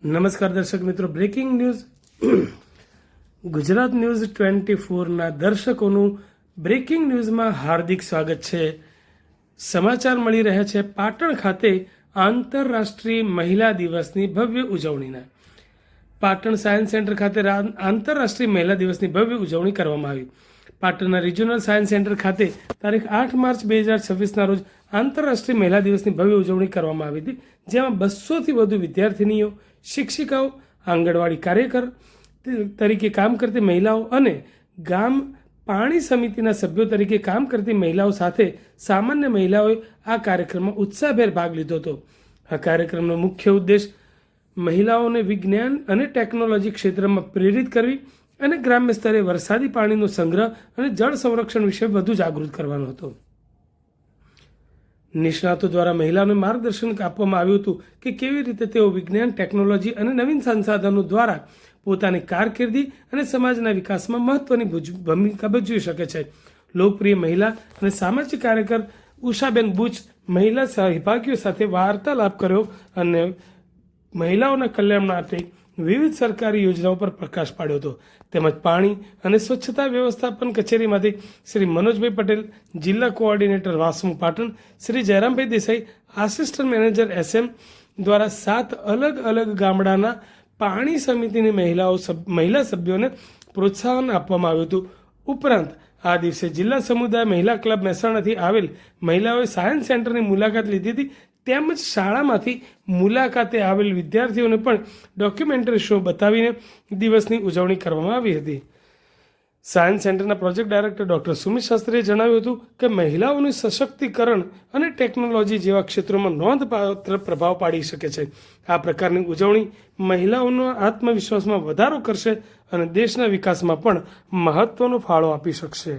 નમસ્કાર દર્શક મિત્રો, બ્રેકિંગ ન્યૂઝ ગુજરાત ન્યૂઝ 24ના દર્શકોનું બ્રેકિંગ ન્યૂઝમાં હાર્દિક સ્વાગત છે. સમાચાર મળી રહ્યા છે પાટણ ખાતે આંતરરાષ્ટ્રીય મહિલા દિવસની ભવ્ય ઉજવણીના. પાટણ સાયન્સ સેન્ટર ખાતે આંતરરાષ્ટ્રીય મહિલા દિવસની ભવ્ય ઉજવણી કરવામાં આવી. પાટણના રિજિયોનલ સાયન્સ સેન્ટર ખાતે તારીખ 8 માર્ચ 2026ના રોજ આંતરરાષ્ટ્રીય મહિલા દિવસની ભવ્ય ઉજવણી કરવામાં આવી હતી, જેમાં 200થી વધુ વિદ્યાર્થીનીઓ, શિક્ષિકાઓ, આંગણવાડી કાર્યકર તરીકે કામ કરતી મહિલાઓ અને ગામ પાણી સમિતિના સભ્યો તરીકે કામ કરતી મહિલાઓ સાથે સામાન્ય મહિલાઓએ આ કાર્યક્રમમાં ઉત્સાહભેર ભાગ લીધો હતો. આ કાર્યક્રમનો મુખ્ય ઉદ્દેશ મહિલાઓને વિજ્ઞાન અને ટેકનોલોજી ક્ષેત્રમાં પ્રેરિત કરવી અને ગ્રામ્ય સ્તરે વરસાદી પાણીનો સંગ્રહ અને જળ સંરક્ષણ વિશે વધુ જાગૃત કરવાનો હતો. નિષ્ણાતો દ્વારા મહિલાઓને માર્ગદર્શન આપવામાં આવ્યું હતું કે કેવી રીતે તેઓ વિજ્ઞાન, ટેકનોલોજી અને નવીન સંસાધનો દ્વારા પોતાની કારકિર્દી અને સમાજના વિકાસમાં મહત્વની ભૂમિકા ભજવી શકે છે. લોકપ્રિય મહિલા અને સામાજિક કાર્યકર ઉષાબેન બુચ મહિલા સહભાગીઓ સાથે વાર્તાલાપ કર્યો અને મહિલાઓના કલ્યાણ માટે વિવિધ સરકારી યોજનાઓ પર પ્રકાશ પાડ્યો હતો. તેમજ પાણી અને સ્વચ્છતા વ્યવસ્થાપન કચેરીમાંથી શ્રી મનોજભાઈ પટેલ, જિલ્લા coordinator વાસમુ Patan, Shri Jayrambhai Desai, assistant manager SM દ્વારા 7 અલગ અલગ ગામડાના પાણી સમિતિની મહિલા સભ્યોને પ્રોત્સાહન આપવામાં આવ્યું હતું. ઉપરાંત આ દિવસે જિલ્લા સમુદાય મહિલા ક્લબ મહેસાણાથી આવેલ મહિલાઓએ સાયન્સ સેન્ટરની મુલાકાત લીધી હતી, તેમજ શાળામાંથી મુલાકાતે આવેલ વિદ્યાર્થીઓને પણ ડોક્યુમેન્ટરી શો બતાવીને દિવસની ઉજવણી કરવામાં આવી હતી. સાયન્સ સેન્ટરના પ્રોજેક્ટ ડાયરેક્ટર ડોક્ટર સુમિત શાસ્ત્રીએ જણાવ્યું હતું કે મહિલાઓનું સશક્તિકરણ અને ટેકનોલોજી જેવા ક્ષેત્રોમાં નોંધપાત્ર પ્રભાવ પાડી શકે છે. આ પ્રકારની ઉજવણી મહિલાઓના આત્મવિશ્વાસમાં વધારો કરશે અને દેશના વિકાસમાં પણ મહત્વનો ફાળો આપી શકશે.